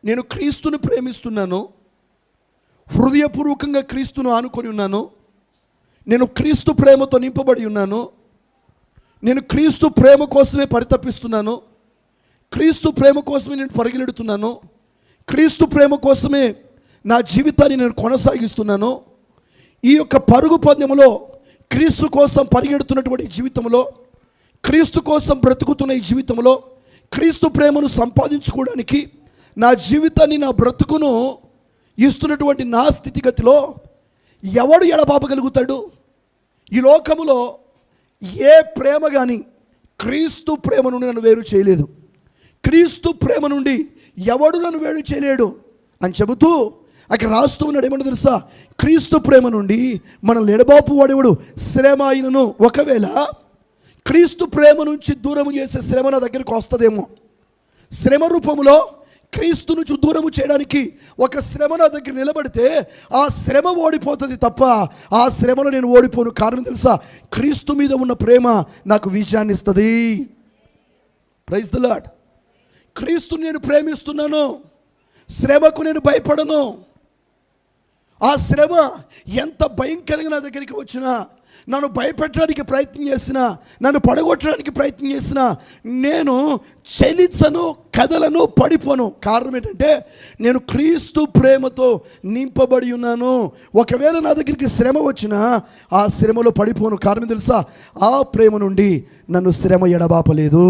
నేను క్రీస్తును ప్రేమిస్తున్నాను, హృదయపూర్వకంగా క్రీస్తును ఆనుకొని ఉన్నాను, నేను క్రీస్తు ప్రేమతో నింపబడి ఉన్నాను, నేను క్రీస్తు ప్రేమ కోసమే పరితపిస్తున్నాను, క్రీస్తు ప్రేమ కోసమే నేను పరిగెడుతున్నాను, క్రీస్తు ప్రేమ కోసమే నా జీవితాన్ని నేను కొనసాగిస్తున్నాను. ఈ యొక్క పరుగు పందెములో క్రీస్తు కోసం పరిగెడుతున్నటువంటి జీవితంలో, క్రీస్తు కోసం బ్రతుకుతున్న ఈ జీవితంలో క్రీస్తు ప్రేమను సంపాదించుకోవడానికి నా జీవితాన్ని, నా బ్రతుకును ఇస్తున్నటువంటి నా స్థితిగతిలో ఎవడు ఎడబాపగలుగుతాడు? ఈ లోకములో ఏ ప్రేమ కానీ క్రీస్తు ప్రేమ నుండి నన్ను వేరు చేయలేదు. క్రీస్తు ప్రేమ నుండి ఎవడు నన్ను వేరు చేయలేడు అని చెబుతూ అక్కడ రాస్తూ ఉన్నాడు. ఏమన్నా తెలుసా? క్రీస్తు ప్రేమ నుండి మనల్ని ఎడబాపు వాడేవాడు శ్రమ అయినను. ఒకవేళ క్రీస్తు ప్రేమ నుంచి దూరం చేసే శ్రమ నా దగ్గరికి వస్తుందేమో, శ్రమ రూపంలో క్రీస్తు నుంచి దూరము చేయడానికి ఒక శ్రమ నా దగ్గర నిలబడితే ఆ శ్రమ ఓడిపోతుంది తప్ప ఆ శ్రమలో నేను ఓడిపోను. కారణం తెలుసా? క్రీస్తు మీద ఉన్న ప్రేమ నాకు విజయాన్ని ఇస్తుంది. Praise the Lord. క్రీస్తుని నేను ప్రేమిస్తున్నాను, శ్రమకు నేను భయపడను. ఆ శ్రమ ఎంత భయంకరంగా నా దగ్గరికి వచ్చినా, నన్ను భయపెట్టడానికి ప్రయత్నం చేసినా, నన్ను పడగొట్టడానికి ప్రయత్నం చేసినా నేను చలించను, కదలను, పడిపోను. కారణం ఏంటంటే నేను క్రీస్తు ప్రేమతో నింపబడి ఉన్నాను. ఒకవేళ నా దగ్గరికి శ్రమ వచ్చినా ఆ శ్రమలో పడిపోను. కారణం తెలుసా? ఆ ప్రేమ నుండి నన్ను శ్రమ ఎడబాపలేదు.